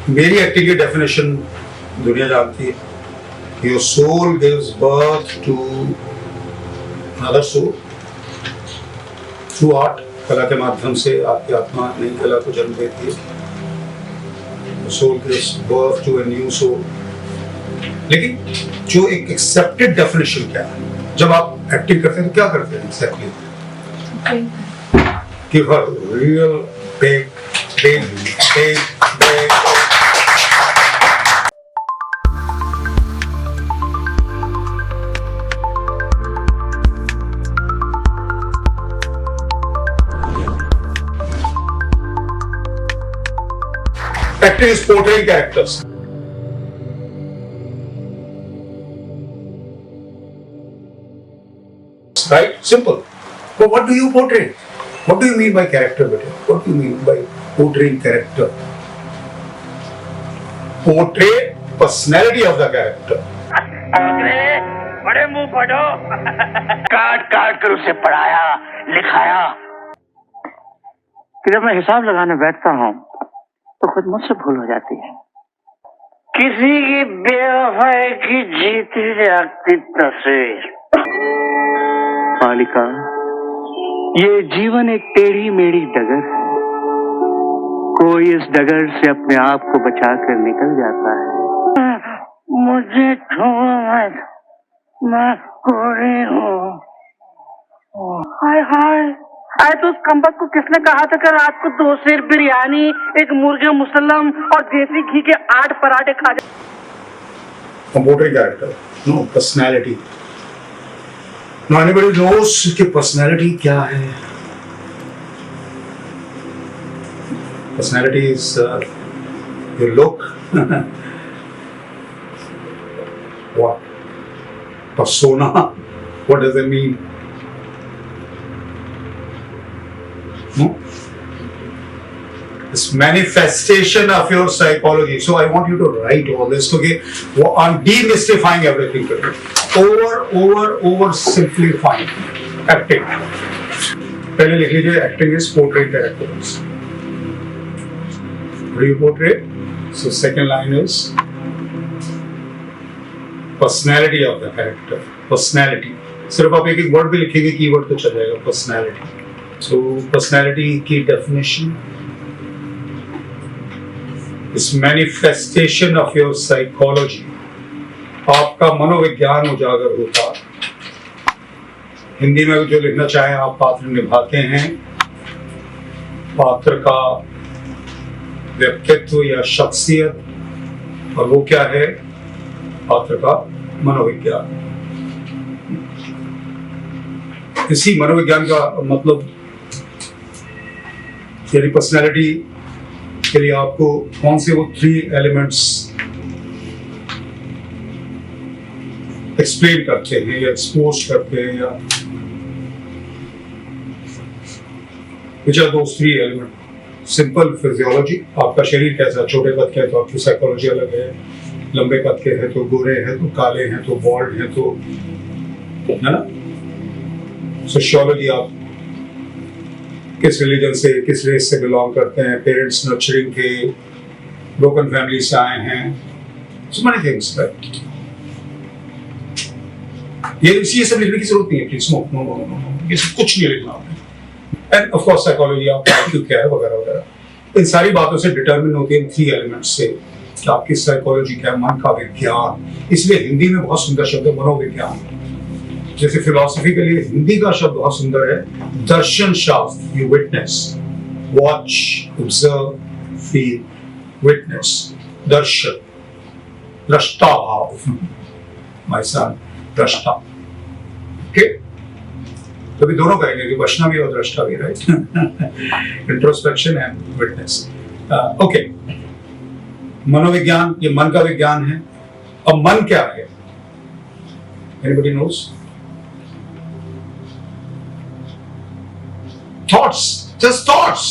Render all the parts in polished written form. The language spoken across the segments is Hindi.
मेरी एक्टिंग की डेफिनेशन दुनिया जानती है. Your soul gives birth to another soul through art. कला के माध्यम से आपकी आत्मा नई कला को जन्म देती है. Soul gives birth to a new soul. लेकिन जो एक एक्सेप्टेड डेफिनेशन क्या है, जब आप एक्टिंग करते हैं तो क्या करते हैं exactly? Give her real big big big big. Acting is portraying characters. Right? Simple. But what do you portray? What do you mean by character? What do you mean by portraying character? Portray personality of the character. बड़े मुंह फटो. काट काट कर उसे पढ़ाया लिखाया कि जब मैं हिसाब लगाने बैठता हूँ तो खुद मुझसे भूल हो जाती है. किसी की बेवफाई की जीती जागती तस्वीर. मालिका, ये जीवन एक टेढ़ी मेढ़ी डगर है. कोई इस डगर से अपने आप को बचाकर निकल जाता है. मुझे छुओ मत, मैं कोरी हूँ. हाय हाय. अरे तो उस कम्बक को किसने कहा था कि रात को 2 सेर बिरयानी, एक मुर्गे मुसल्लम और देसी घी के 8 पराठे खा जाए. Portray character. No, personality. Now anybody knows कि personality क्या है? Personality is your look. What? Persona. What does it mean? No? It's manifestation of your psychology. So I want you to write all this. Okay, I'm demystifying everything today. Over simplifying acting. पहले लिख लीजिए, acting is portraying characters. What do you portray? So second line is personality of the character. Personality. सिर्फ आप एक वर्ड भी लिखेंगे, कीवर्ड तो चल जाएगा. Personality. So personality की definition is manifestation of your psychology. आपका मनोविज्ञान उजागर होता. हिंदी में जो लिखना चाहें आप, पात्र निभाते हैं. पात्र का व्यक्तित्व या शख्सियत, और वो क्या है? पात्र का मनोविज्ञान. इसी मनोविज्ञान का मतलब यानी पर्सनैलिटी के लिए आपको कौन से वो 3 एलिमेंट्स एक्सप्लेन करते हैं या एक्सपोज करते हैं, या which are those 3 element? Simple physiology, आपका शरीर कैसा, छोटे कद के है तो आपकी साइकोलॉजी अलग है, लंबे कद के हैं तो गोरे हैं तो काले हैं तो बॉल्ड हैं तो, है ना. सोशियोलॉजी, आप किस रिलीजन से, किस रेस से बिलोंग करते हैं, पेरेंट्स नर्चरिंग के, ब्रोकन फैमिली से आए हैं, so many things, right? ये सब लिखने की जरूरत नहीं है, प्लीज. नो, ये सब कुछ नहीं लिखना आपने. एंड ऑफ कोर्स साइकोलॉजी, आपका IQ क्या है वगैरह वगैरह. इन सारी बातों से डिटरमिन होती है इन 3 एलिमेंट्स से कि आपकी साइकोलॉजी क्या है, मन का विज्ञान. इसलिए हिंदी में बहुत सुंदर शब्द है मनोविज्ञान. जैसे फिलॉसफी के लिए हिंदी का शब्द बहुत सुंदर है, दर्शन शास्त्र. You witness, watch, observe, feel, witness. दर्शन, दृष्टा भाव. माय सन, दृष्टा. ओके, तो भी दोनों करेंगे, वैष्णव भी और दृष्टा भी, right? Introspection and witness. Okay, मनोविज्ञान, ये मन का विज्ञान है. अब मन क्या है? Anybody knows? Thoughts, just thoughts.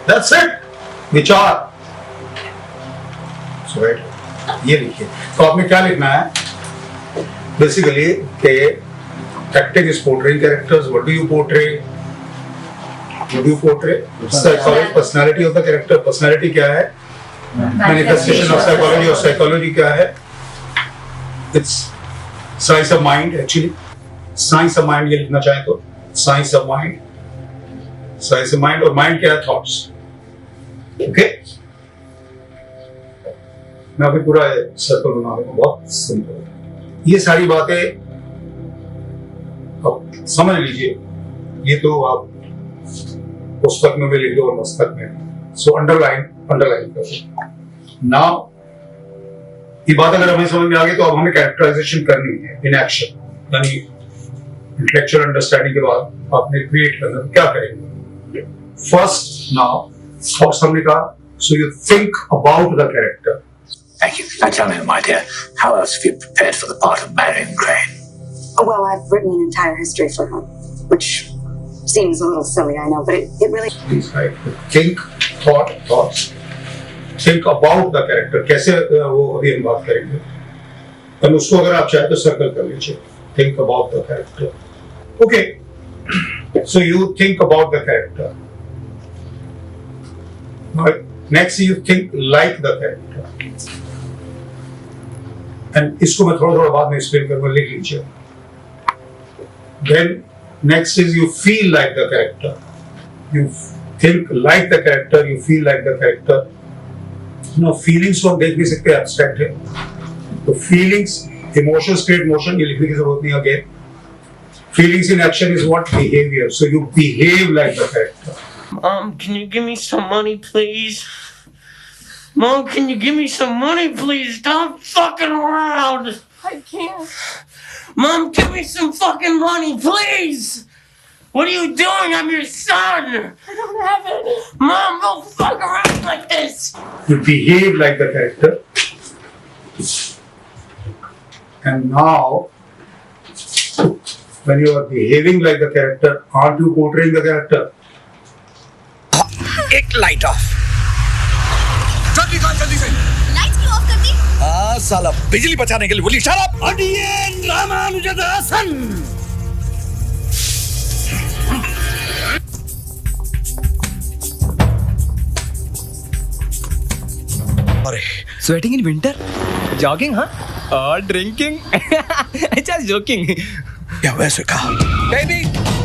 That's it, विचार। सो राइट, ये लिखिए। तो आपने क्या लिखना है बेसिकली कि acting is portraying characters, what do you portray, what do you portray, psychology, personality of the character, personality क्या है, मैनिफेस्टेशन ऑफ साइकोलॉजी, और साइकोलॉजी क्या है, it's science of mind. Actually science of mind ये लिखना चाहे तो science of mind, science of mind, और माइंड क्या है, थॉट्स। ओके, मैं अभी पूरा सर्कल बना रहा हूं, बहुत सिंपल। ये सारी बातें अब समझ लीजिए, ये तो आप पुस्तक में भी लिख लो और मस्तक में। सो अंडरलाइन करो। नाउ ये बात अगर हमें समझ में आ गई तो अब हमें कैरेक्टराइजेशन करनी है इन एक्शन, यानी इंटेलेक्चुअल अंडरस्टैंडिंग के बाद आपने क्रिएट करना, क्या करेंगे। फर्स्ट नाउ थॉट्स हमने कहा, so you think about the character. Thank you. Now tell me, my dear, how else have you prepared for the part of Marion Crane? Well, I've written an entire history for her, which seems a little silly, I know, but it really... Please, right? Think, thoughts. Think about the character. कैसे वो अभी हम बात करेंगे। तो उसको अगर आप चाहे तो सर्कल कर लीजिए। Think about the character. Okay. So you think about the character. Now, next you think like the character. And इसको मैं थोड़ा बाद में एक्सप्लेन करूंगा, लिख लीजिए। Then next is you feel like the character. You think like the character, you feel like the character. Now feelings को हम देख नहीं सकते, abstract है। तो feelings, emotions create motion, ये लिखने की जरूरत नहीं again. Feelings in action is what? Behavior. So you behave like the character. Mom, can you give me some money, please? Mom, can you give me some money, please? Stop fucking around. I can't. Mom, give me some fucking money, please. What are you doing? I'm your son. I don't have any. Mom, don't fuck around like this. You behave like the character. And now, when you are behaving like the character, aren't you portraying the character? एक लाइट ऑफ, जल्दी कर, जल्दी से। लाइट्स क्यों ऑफ कर दी? हाँ साला, बिजली बचाने के लिए बोली। Shut up. Adiyan Ramanujasan. अरे Sweating in winter? Jogging, huh? Or drinking? Just joking. या वैसे कहा। Baby,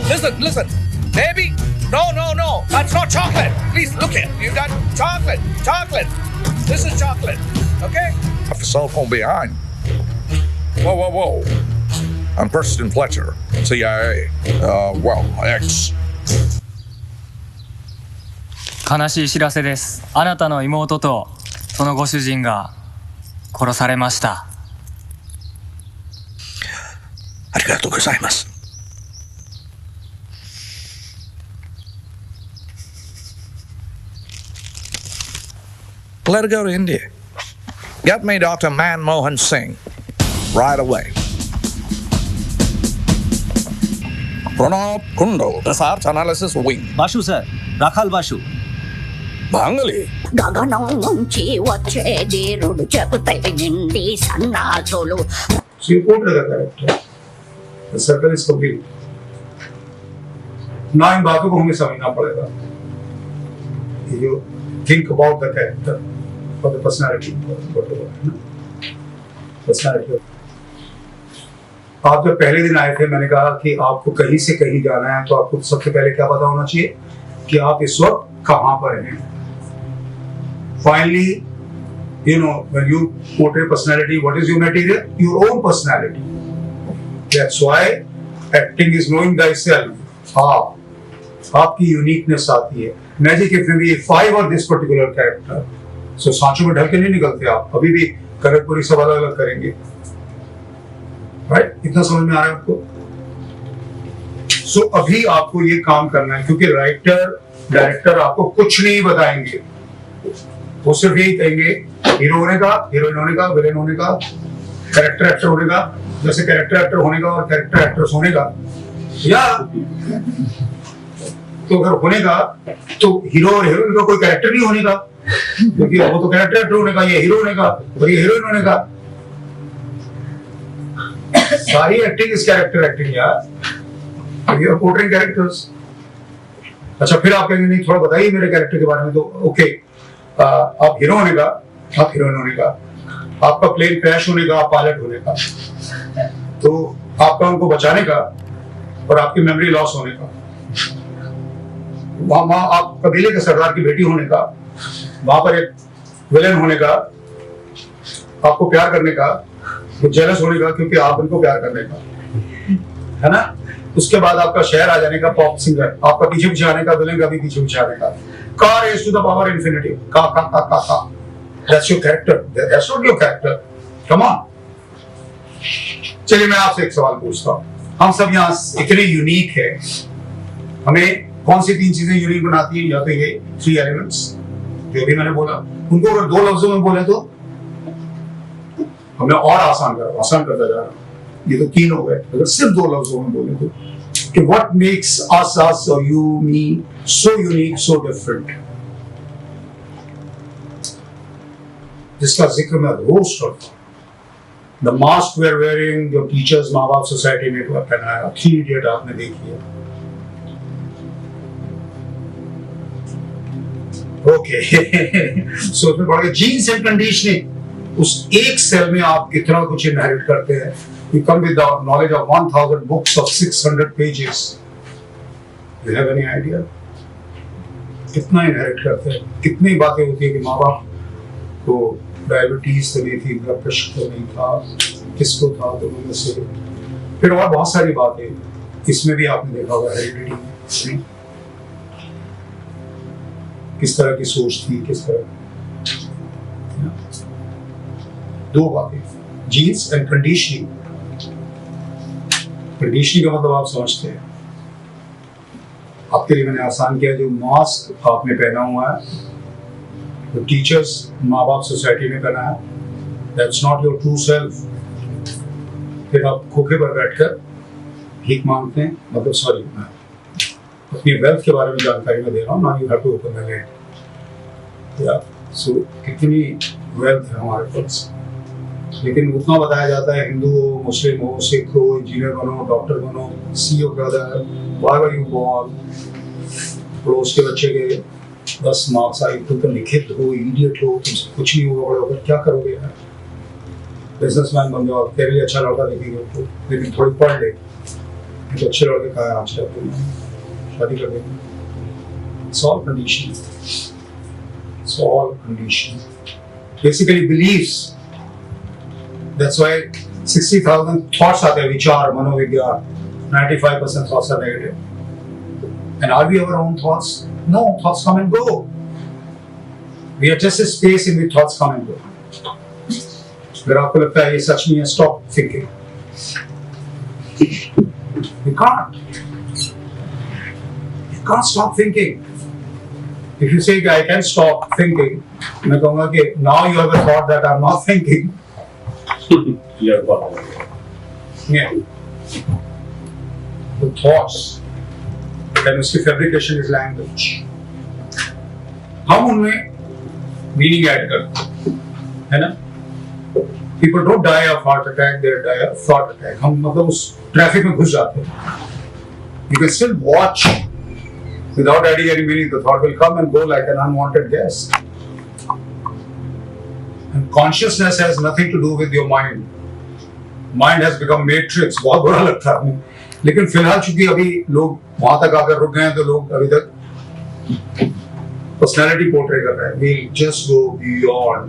listen, baby. No, that's not chocolate. Please look here. You got chocolate. This is chocolate, okay? Left the cell phone behind. Whoa. I'm Preston Fletcher, CIA. X. 悲しい知らせです。あなたの妹とそのご主人が殺されました。ありがとうございます。Let her go to India. Get me Dr. Manmohan Singh right away. Pranab Kundal, Research Analysis Wing. Basu sir, Rakhal Basu. Bangali. గగనం నుంచి వచ్చేది రుడు చెబుతాయి నిండి సన్నాసులు. So you portray the character. The circle is complete. Now इन बातों को हमें समझना पड़ेगा। You think about the character or the personality, whatever, है ना? Personality. आप जब पहले दिन आए थे, मैंने कहा कि आपको कहीं से कहीं जाना है, तो आपको सबसे पहले क्या पता होना चाहिए कि आप इस वक्त कहाँ पर हैं। Finally, you know, when you portray personality, what is your material? Your own personality. That's why acting is knowing thyself. आपकी यूनिकनेस आती है। मैजिक इफ वी फाइव और दिस पर्टिकुलर कैरेक्टर, सो सांचों में ढल के नहीं निकलते आप, अभी भी करेक्टपुरी सब अलग अलग करेंगे। राइट, इतना समझ में आ रहा है आपको? सो अभी आपको ये काम करना है, क्योंकि राइटर डायरेक्टर आपको कुछ नहीं बताएंगे, वो सिर्फ यही कहेंगे हीरो होने का, हीरोइन होने का, विलेन होने का, कैरेक्टर एक्टर होने का, जैसे कैरेक्टर एक्टर होने का और कैरेक्टर एक्ट्रेस होने का, या तो अगर होने का तो हीरो और हीरोइन का कोई कैरेक्टर नहीं होने का, क्योंकि वो तो कैरेक्टर एक्टर होने का, ये हीरो होने का और ये हीरोइन होने का। सारी एक्टिंग इज कैरेक्टर एक्टिंग यार, यू आर पोर्ट्रेइंग कैरेक्टर्स। अच्छा फिर आप कहेंगे नहीं थोड़ा बताइए मेरे कैरेक्टर के बारे में, तो ओके आप हीरो होने का, आप हीरोइन होने का, आपका प्लेन क्रैश होने का, आप पायलट होने का, तो आपका उनको बचाने का और आपकी मेमोरी लॉस होने का, वहां आप कबीले के सरदार की बेटी होने का, वहां पर एक विलेन होने का, आपको प्यार करने का, जेलस होने का क्योंकि आप उनको प्यार करने का, है ना। उसके बाद आपका शहर आ जाने का, पॉप सिंगर, आपका पीछे पीछे आने का, विलेन का भी पीछे पीछे आने का, car is to the power infinity, का that's your character, that's not your character, come on. चलिए मैं आपसे एक सवाल पूछता हूँ, हम सब यहाँ इतने यूनिक है, हमें कौन सी 3 चीजें यूनिक बनाती हैं? या तो ये 3 एलिमेंट्स जो भी मैंने बोला, उनको अगर 2 लफ्जों में बोले तो हमने और आसान करता जा रहा हूं। ये तो 3 हो गए, अगर सिर्फ 2 लफ्जों में बोले तो कि व्हाट मेक्स अस और you me so unique, so different, जिसका जिक्र मैं रोज करता हूं। The mask we are wearing, जो टीचर्स, माँ बाप, सोसाइटी ने पहनाया, 3 इडियट आपने देखी है, ओके सो उसमें पढ़ के जीन्स एंड कंडीशनिंग, उस एक सेल में आप कितना कुछ इनहेरिट करते हैं। You come with the knowledge of 1000 books of 600 pages. You have any idea? कितना इनहेरिट करते हैं, कितनी बातें होती है कि माँ बाप को डायबिटीज तो नहीं थी, ब्लड प्रेशर तो नहीं था, किसको था, दोनों में से, फिर और बहुत सारी बातें इसमें भी आपने देखा होगा, हेरिडिटी, किस तरह की सोच थी, किस तरह। 2 बातें, जीन्स एंड कंडीशनिंग। कंडीशनिंग का मतलब आप समझते हैं, आपके लिए मैंने आसान किया, जो मास्क आपने पहना हुआ है, जो टीचर्स, माँ बाप, सोसाइटी ने पहना है, that's not your true self. फिर आप खोखे पर बैठकर भीख मांगते हैं, मतलब सॉरी, अपनी वेल्थ के बारे में जानकारी में दे रहा हूँ, now you have to open the gate, या सो कितनी वेल्थ है हमारे पास, लेकिन उतना बताया जाता है, हिंदू हो, मुस्लिम हो, सिख हो, इंजीनियर बनो, डॉक्टर बनो, CEO brother, why were you born, पड़ोस के बच्चे के 10 मार्क्स आए, तुम तो लिखित हो, इडियट हो, तुमसे कुछ नहीं होगा, बड़े होकर क्या करोगे यार, बिजनेसमैन बन जाओ, तेरे लिए अच्छा लड़का देखेंगे तो, लेकिन थोड़ी पढ़ ले, तो अच्छे लड़के कहा है आज तक, शादी कर देंगे। It's all conditioning. It's all conditioning. Basically beliefs. That's why 60,000 thoughts are there, vichar, manovigyan. 95% thoughts are negative. And are we our own thoughts? No, thoughts come and go. We are just a space in which thoughts come and go. अगर आपको लगता है ये सच नहीं है, stop thinking. You can't. You can't stop thinking. If you say I can stop thinking, मैं कहूँगा कि now you have a thought that I'm not thinking. Yeah. The thoughts, then उसकी fabrication is language. हम उनमें meaning add करते हैं, है ना? People don't die of heart attack, they die of thought attack. हम मतलब उस traffic में घुस जाते हैं. You can still watch without adding any meaning. The thought will come and go like an unwanted guest. And consciousness has nothing to do with your mind. Mind has become matrix. बहुत बुरा लगता है हमें, लेकिन फिलहाल चूंकि अभी लोग वहां तक आकर रुक गए हैं, तो लोग अभी तक पर्सनैलिटी पोर्ट्रे कर रहे हैं. We'll just go beyond.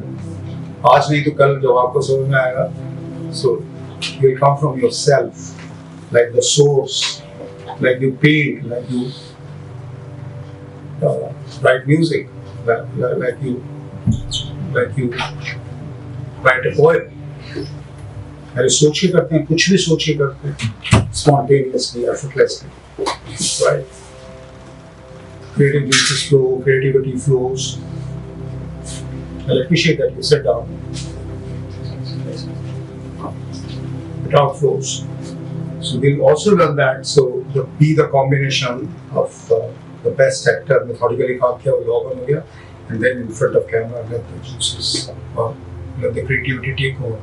आज नहीं तो कल जब आपको समझ में आएगा, so you'll come from yourself, like the source, like you paint, like you write music, like you write a poem. अरे सोच के करते हैं, कुछ भी सोच के करते हैं, spontaneously, effortlessly, right? Creative juices flow, creativity flows. I'll appreciate that you sit down. It outflows. So we'll also learn that. So be the combination of the best actor, methodically काम किया, वो लॉग हो गया, and then in front of camera let the juices or let the creativity take over,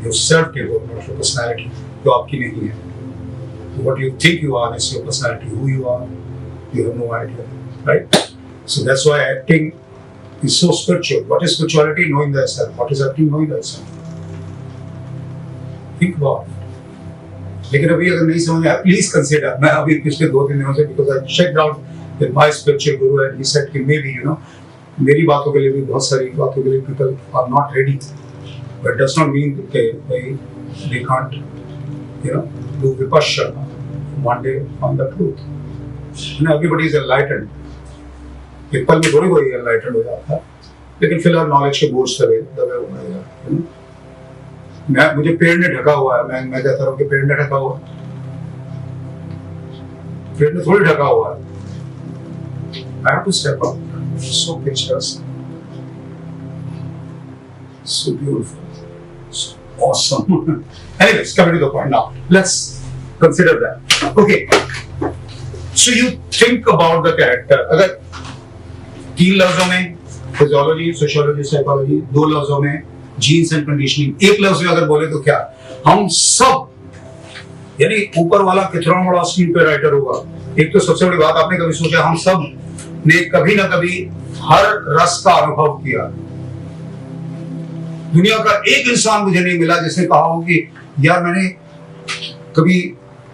yourself take over, not your personality, जो आपकी नहीं है. What you think you are is your personality. Who you are, you have no idea, right? So that's why acting is so spiritual. What is spirituality? Knowing thyself. What is acting? Knowing thyself. Think about it. लेकिन अभी अगर नहीं समझ आया, please consider. मैं अभी पिछले 2-3 दिनों से because I checked out with my spiritual guru and he said कि maybe मेरी बातों के लिए भी बहुत सारी बातों के लिए people are not ready, but it does not mean that they can't do vipassana one day on the truth. Everybody is enlightened. एक पल में थोड़ी कोई enlightened हो जाता है, लेकिन फिलहाल knowledge के बोझ दबे हुए हैं. मुझे पेड़ ने ढका हुआ है, मैं कहता हूँ कि पेड़ ने ढका हुआ, पेड़ ने थोड़ी ढका हुआ है. I have to step up. So picturesque, so beautiful, so awesome. Anyways, coming to the point now. Let's consider that. Okay. So you think about the character. अगर 3 लफ्जों में फिजियोलॉजी, सोशियोलॉजी, साइकोलॉजी, 2 लफ्जों में जीन्स एंड कंडीशनिंग, 1 लफ्ज में अगर बोले तो क्या? हम सब, यानी ऊपर वाला कितना बड़ा स्क्रीन पे राइटर होगा. एक तो सबसे बड़ी बात आपने कभी सोचा, हम सब ने कभी ना कभी हर रस का अनुभव किया. दुनिया का एक इंसान मुझे नहीं मिला जिसने कहा हो कि यार मैंने कभी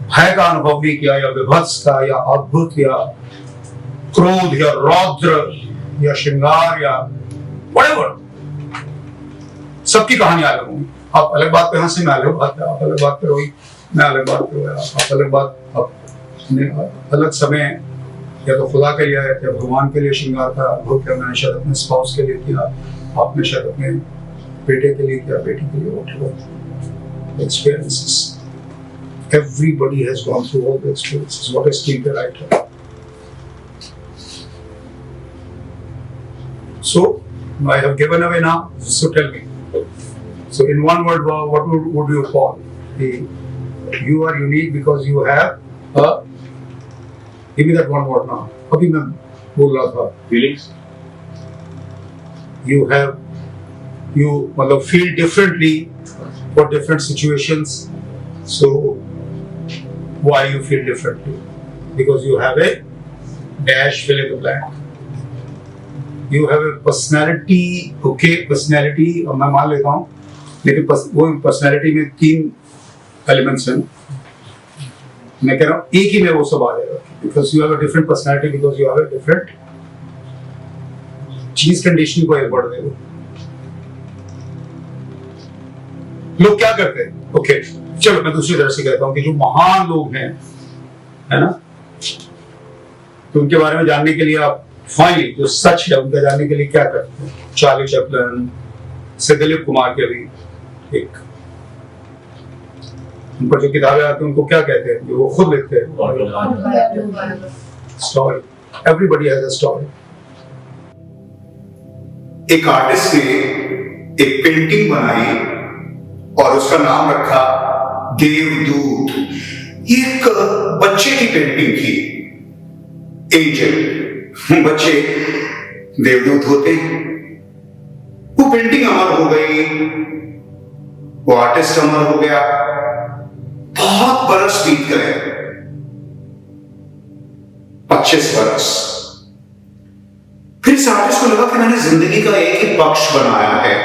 भय का अनुभव नहीं किया, या विभत्स का, या अद्भुत, या क्रोध, या रौद्र, या श्रृंगार, या व्हाटएवर. सबकी कहानी अलग होगी. आप अलग बात पे हंसे, मैं अलग बात पे, आप अलग बात पे रोई, मैं अलग बात पे रोया, आप अलग बात, आप अलग समय या तो खुदा के लिए या भगवान के लिए श्रृंगार का अनुभव किया. मैंने शायद अपने स्पाउस के लिए किया, आपने शायद अपने बेटे के लिए किया, बेटी के लिए, whatever experiences. Everybody has gone through all the experiences. What is screenwriter? So I have given away now. So tell me. So in one word, what would you call? You are unique because you have a. Give me that one word now. अभी मैं बोल रहा था. Feelings. You मतलब feel differently for different situations. So why you feel differently? Because you have a dash, fill in the blank. You have a personality. Okay, personality. और मैं मान लेता हूँ, लेकिन वो personality में 3 elements हैं. मैं कह रहा हूँ एक ही में वो सब आ जाएगा. Because you have a different personality, because you have a different चीज कंडीशनिंग को बढ़ दे. लोग क्या करते हैं? ओके, चलो मैं दूसरी तरह से कहता हूँ कि जो महान लोग हैं, है ना, तो उनके बारे में जानने के लिए आप फाइनली जो सच है उनका जानने के लिए क्या करते हैं? चार्ली चैपलिन से दिलीप कुमार के भी एक उन पर जो किताबें आती हैं उनको क्या कहते हैं, जो वो खुद लिखते हैं? Story. Everybody has a story. एक आर्टिस्ट ने एक पेंटिंग बनाई और उसका नाम रखा देवदूत. एक बच्चे की पेंटिंग थी, एंजल. बच्चे देवदूत होते हैं. वो पेंटिंग अमर हो गई, वो आर्टिस्ट अमर हो गया. बहुत बरस बीत गए, 25 बरस. फिर इस आर्टिस्ट को लगा कि मैंने जिंदगी का एक ही पक्ष बनाया है.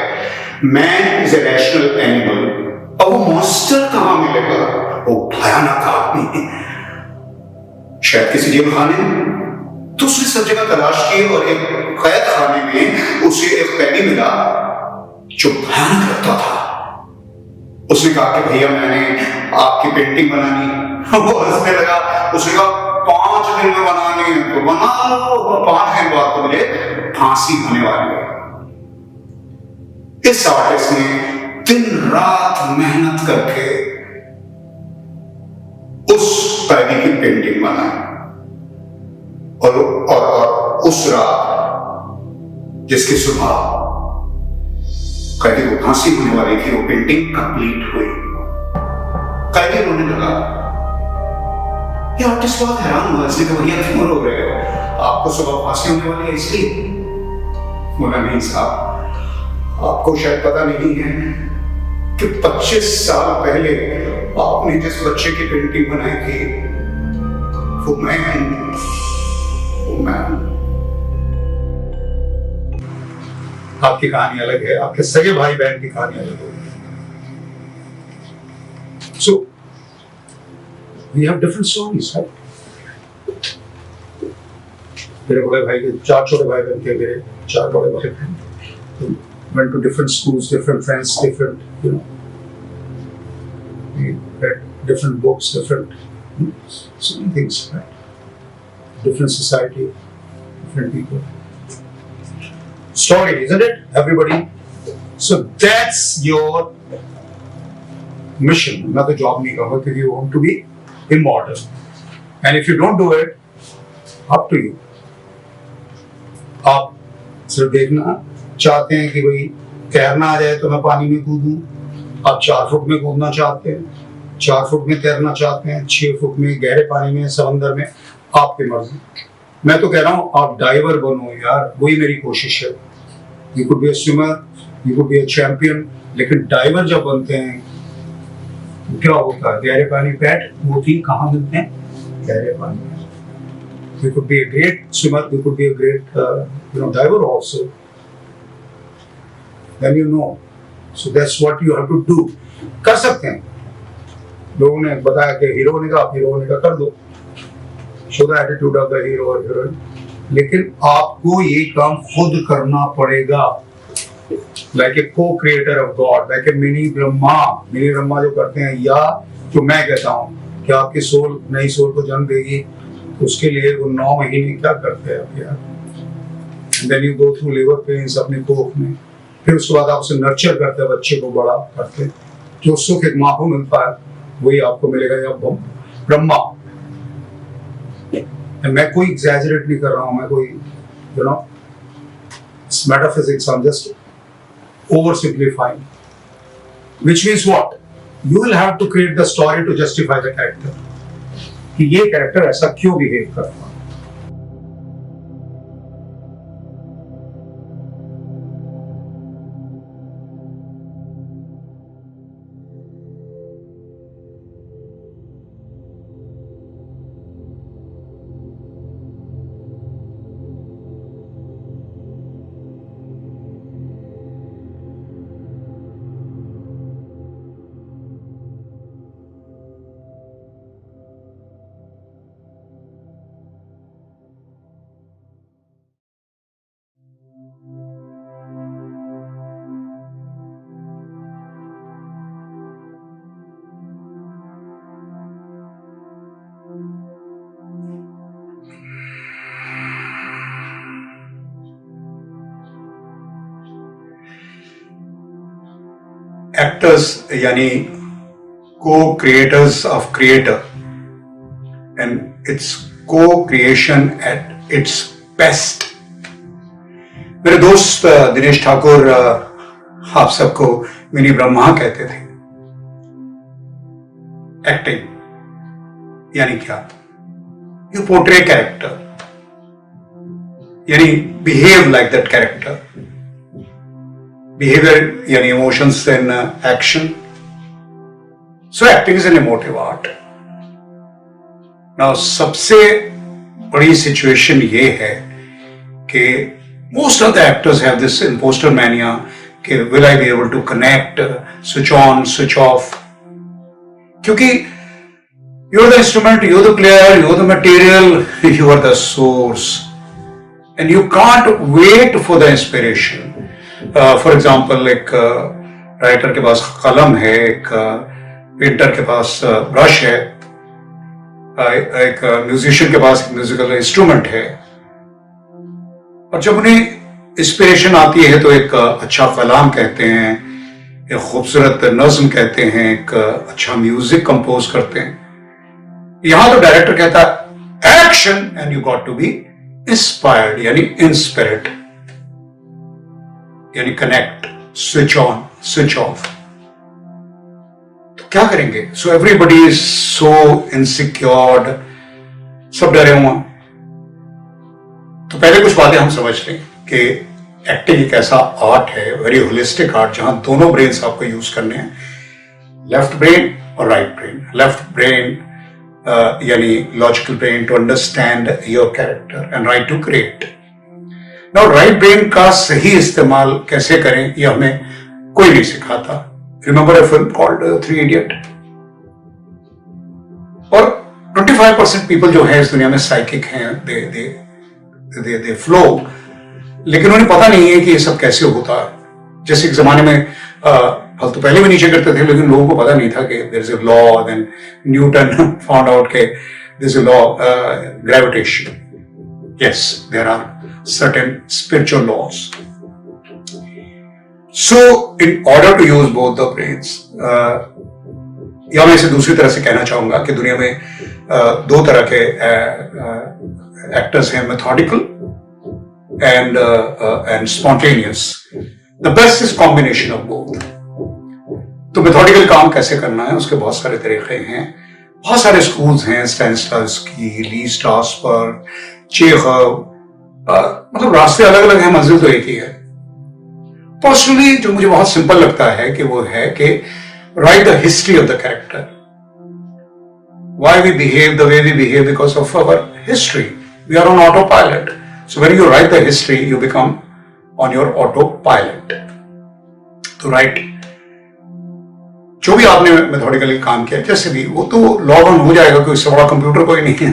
Man is a rational animal. अब वो मॉन्स्टर कहां मिलेगा? वो भयानक आदमी है, शायद किसी जेल खाने में. तो उसने सब जगह तलाश की और एक कैद खाने में उसे एक कैदी मिला जो भयानक लगता था. उसने कहा कि भैया मैंने आपकी पेंटिंग बनानी. वो हंसने लगा. उसने कहा 5 दिन में बनानी है तो बना लो, 5 दिन बाद तो मुझे फांसी होने वाली है. इस आर्टिस्ट ने दिन रात मेहनत करके उस कैदी की पेंटिंग बनाई. और उस रात जिसकी सुबह कैदी को फांसी होने वाली थी, वो पेंटिंग कंप्लीट हुई. कैदी रोने लगा. ये आर्टिस्ट बहुत हैरान हुआ, इसने कहा भैया क्यों रो रहे हो, आपको सुबह फांसी होने वाली है इसलिए? बोला नहीं साहब, आपको शायद पता नहीं है कि 25 साल पहले आपने जिस बच्चे की पेंटिंग बनाई थी वो मैं हूं, वो मैं हूं। आपकी कहानी अलग है, आपके सगे भाई बहन की कहानी अलग है। So we have different stories, right? मेरे बड़े भाई के 4 छोटे भाई बहन थे, मेरे 4 बड़े भाई बहन, went to different schools, different friends, different, you know, we read different books, different, so many things, right? Different society, different people. Story, isn't it, everybody? So that's your mission. मैं तो जॉब नहीं करूँगा क्योंकि you want to be immortal. And if you don't do it, up to you. आप सिर्फ देखना चाहते हैं कि भाई तैरना आ जाए तो मैं पानी में कूदूं, आप 4 फुट में कूदना चाहते हैं, 4 फुट में तैरना चाहते हैं, 6 फुट में गहरे पानी में, समंदर में, आपकी मर्जी। मैं तो कह रहा हूँ आप डाइवर बनो यार, वही मेरी कोशिश है। You could be a swimmer, you could be a champion, लेकिन डाइवर जब बनते हैं क्या होता है? गहरे पानी पैट मोती कहाँ मिलते हैं? गहरे पानी में। You could be a great swimmer, you could be a great diver also. Then you know. So that's what you have to do. कर सकते हैं। लोगों ने बताया कि हीरो होने का, आप हीरो होने का कर दो। Show the attitude of the hero or heroine. लेकिन आपको ये काम खुद करना पड़ेगा। Like a co-creator of God, like a mini Brahma जो करते हैं, या जो मैं कहता हूँ कि आपकी सोल नई सोल को जन्म देगी, तो उसके लिए वो 9 महीने क्या करते हैं यार? Then you go through labor pains अपने कोख में, फिर उसके बाद आप उसे नर्चर करते हैं, बच्चे को बड़ा करते हैं, जो सुख एक माँ को मिलता है वही आपको मिलेगा या ब्रह्मा। मैं कोई एग्जैजरेट नहीं कर रहा हूँ, मैं कोई metaphysics, I'm just oversimplifying. Which means what? You will have to create the story to justify the character. कि ये कैरेक्टर ऐसा क्यों बिहेव कर रहा है। Actors यानी co-creators of creator, and it's co-creation at its best. मेरे दोस्त दिनेश ठाकुर आप सबको मिनी ब्रह्मा कहते थे। एक्टिंग यानी क्या? You portray character, यानी behave like that character. Behavior यानी emotions in action. So acting is an emotive art. Now सबसे बड़ी situation ये है कि most of the actors have this imposter mania कि will I be able to connect, switch on, switch off. क्योंकि you're the instrument, you're the player, you're the material, you are the source, and you can't wait for the inspiration. For example एक राइटर के पास कलम है, एक पेंटर के पास ब्रश है, एक म्यूजिशियन के पास एक म्यूजिकल इंस्ट्रूमेंट है, और जब उन्हें इंस्पिरेशन आती है तो एक अच्छा कलाम कहते हैं, एक खूबसूरत नज्म कहते हैं, एक अच्छा म्यूजिक कंपोज करते हैं। यहां तो डायरेक्टर कहता है action and you got to be inspired, यानी इंस्पिरिट, यानी connect, switch on, switch off. तो क्या करेंगे? So everybody is so insecured सब डरे हुए हैं। तो पहले कुछ बातें हम समझ लें कि एक्टिंग एक ऐसा आर्ट है, वेरी होलिस्टिक आर्ट, जहां दोनों ब्रेन्स आपको यूज करने हैं, लेफ्ट ब्रेन और राइट ब्रेन। लेफ्ट ब्रेन यानी logical brain to understand your character and right to create. Now right brain का सही इस्तेमाल कैसे करें ये हमें कोई नहीं सिखाता। Remember a film called three idiot? और 25% पीपल जो है इस दुनिया में साइकिक हैं, दे फ्लो, लेकिन उन्हें पता नहीं है कि ये सब कैसे होता है। जैसे एक जमाने में फल तो पहले भी नीचे करते थे, लेकिन लोगों को पता नहीं था कि there is a law, then Newton found out के there is a law gravitation. Yes, there are certain spiritual laws. So in order to use both the brains, या मैं इसे दूसरी तरह से कहना चाहूंगा कि दुनिया में दो तरह के एक्टर्स हैं, methodical and spontaneous. The best is combination of both. तो मेथोडिकल काम कैसे करना है उसके बहुत सारे तरीके हैं, बहुत सारे स्कूल्स हैं, स्टैनिस्लावस्की, ली स्ट्रासबर्ग, चेखव, मतलब रास्ते अलग अलग हैं, मंजिल तो एक ही है। पर्सनली जो मुझे बहुत सिंपल लगता है कि वो है कि right the history of the character, why we behave the way we behave because of our history. We are on autopilot. So when you write the history, you become on your autopilot. तो राइट जो भी आपने मेथोडिकली काम किया, जैसे भी, वो तो लॉग ऑन हो जाएगा, कोई इससे बड़ा कंप्यूटर कोई नहीं है।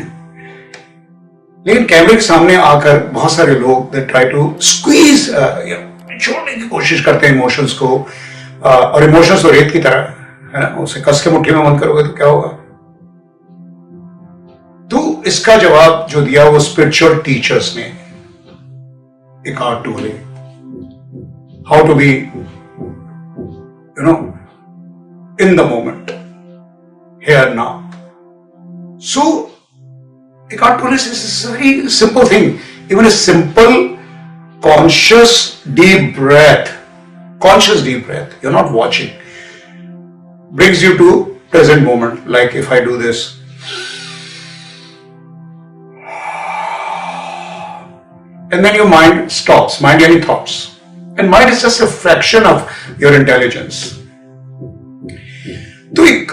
लेकिन कैमरे के सामने आकर बहुत सारे लोग दे ट्राई टू स्क्वीज, छोड़ने की कोशिश करते हैं इमोशंस को, और इमोशंस तो रेत की तरह है ना, उसे कस के मुट्ठी में बंद करोगे तो क्या होगा। तो इसका जवाब जो दिया वो स्पिरिचुअल टीचर्स ने एक आर्ट टूल है, how to be in the moment, here now. So ecotourism is a very simple thing. Even a simple conscious deep breath, you're not watching, brings you to present moment. Like if I do this, and then your mind stops, mind any thoughts, and mind is just a fraction of your intelligence. तो एक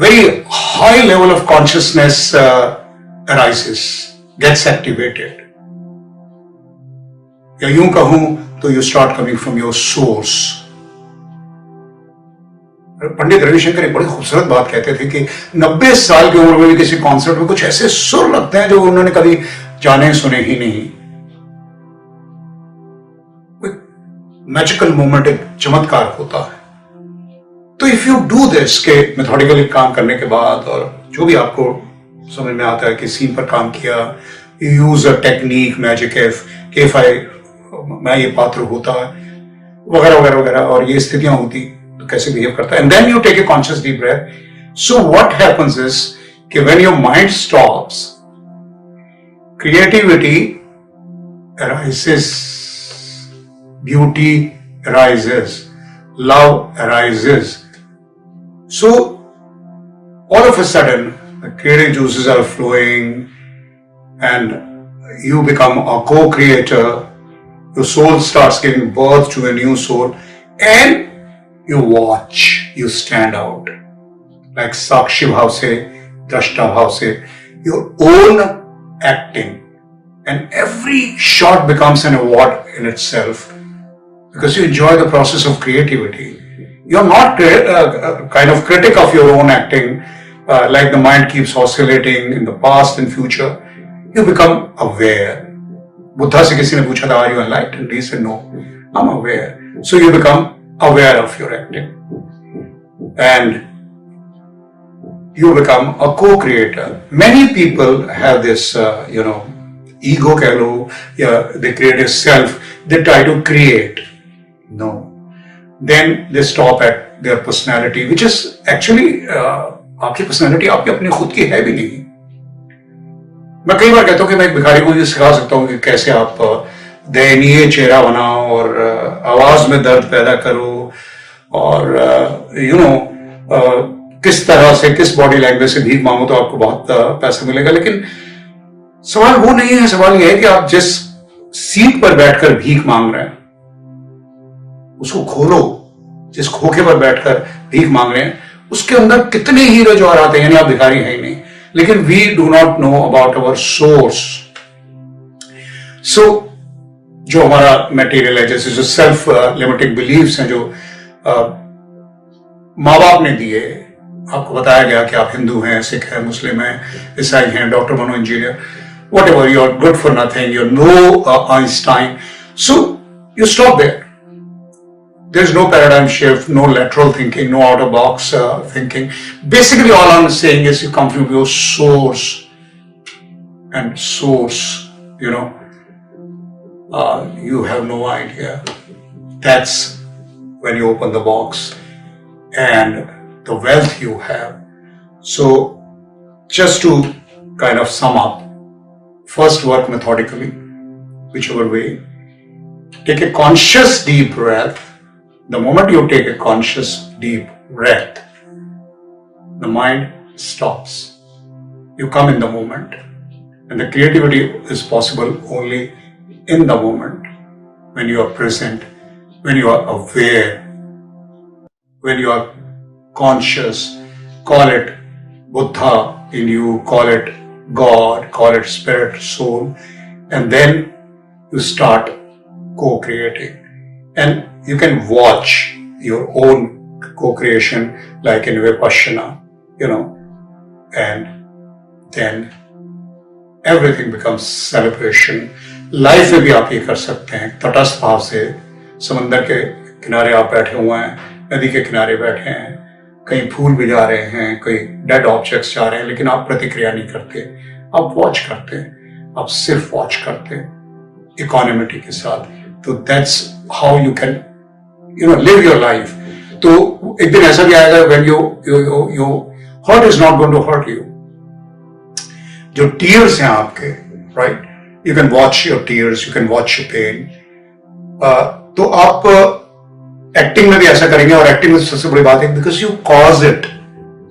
very high level of consciousness arises, gets activated. या यूं कहूं तो you start coming from your source. Pandit Ravishankar एक बड़ी खूबसूरत बात कहते थे कि 90 साल की उम्र में भी किसी कॉन्सर्ट में कुछ ऐसे सुर लगते हैं जो उन्होंने कभी जाने सुने ही नहीं। मैजिकल मोमेंट, एक चमत्कार होता है। तो इफ यू डू दिस के मेथोडिकली काम करने के बाद, और जो भी आपको समझ में आता है कि सीन पर काम किया, you use a technique magic if मैं ये पात्र होता वगैरह वगैरह वगैरह, और ये स्थितियां होती तो कैसे बिहेव करता है, and then you take a conscious deep breath. So what happens is कि when your mind stops, creativity arises, beauty arises, love arises. So all of a sudden the creative juices are flowing and you become a co-creator. Your soul starts giving birth to a new soul, and you watch, you stand out like Sakshi bhav se, Drashta bhav se, your own acting, and every shot becomes an award in itself because you enjoy the process of creativity. You're not kind of critic of your own acting, like the mind keeps oscillating in the past and future. You become aware. Buddha se kisi ne pucha tha, are you enlightened? He said, no, I'm aware. So you become aware of your acting. And you become a co-creator. Many people have this, ego keh lo, they create a self, they try to create. No. Then they stop at their personality, which is actually आपकी पर्सनैलिटी आपकी अपनी खुद की है भी नहीं। मैं कई बार कहता हूँ कि मैं एक भिखारी को ये सिखा सकता हूँ कि कैसे आप दयनीय चेहरा बनाओ और आवाज में दर्द पैदा करो, और किस तरह से, किस बॉडी लैंग्वेज से भीख मांगो तो आपको बहुत पैसा मिलेगा। लेकिन सवाल वो नहीं है, सवाल यह है कि आप जिस सीट पर बैठकर भीख मांग रहे हैं उसको खोलो। जिस खोखे पर बैठकर भीख मांग रहे हैं उसके अंदर कितने हीरे जवाहरात हैं, यानी आप भिखारी हैं ही नहीं, लेकिन we do not know about our source. So जो हमारा मटेरियल है, जैसे जो सेल्फ लिमिटिंग बिलीव्स हैं, जो माँ बाप ने दिए, आपको बताया गया कि आप हिंदू हैं, सिख हैं, मुस्लिम हैं, ईसाई हैं, डॉक्टर बनो, engineer, whatever, you're good for nothing, you're no Einstein. So you stop there. There's no paradigm shift, no lateral thinking, no out of box thinking. Basically, all I'm saying is you come from your source, and source, you know, you have no idea. That's when you open the box and the wealth you have. So, just to kind of sum up, first work methodically, whichever way. Take a conscious deep breath. The moment you take a conscious deep breath, the mind stops. You come in the moment. And the creativity is possible only in the moment, when you are present, when you are aware, when you are conscious. Call it Buddha in you, call it God, call it spirit, soul, and then you start co-creating. And you can watch your own co-creation like in Vipassana, you know, and then everything becomes celebration. Life में भी आप ये कर सकते हैं, तटस्थ भाव से। समंदर के किनारे आप बैठे हुए हैं, नदी के किनारे बैठे हैं, कहीं फूल भी जा रहे हैं, कहीं डेड ऑब्जेक्ट्स जा रहे हैं, लेकिन आप प्रतिक्रिया नहीं करते, आप वॉच करते हैं, आप सिर्फ वॉच करते हैं इकोनॉमिटी के साथ। तो that's how you can live your life. तो एक दिन ऐसा भी आएगा when you hurt is not going to hurt you. जो टीयर्स हैं आपके, right, you can watch your tears, you can watch your pain. तो आप एक्टिंग में भी ऐसा करेंगे, और एक्टिंग में सबसे बड़ी बात है because you cause it.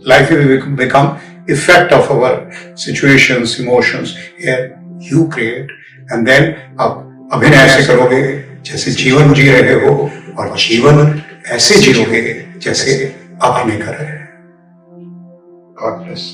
Life में become effect of our situations, emotions, you create, and then आप अभिनय ऐसे करोगे जैसे जीवन जी रहे हो, और जीवन ऐसे जियोगे जैसे अभिनय कर रहे हैं। God bless.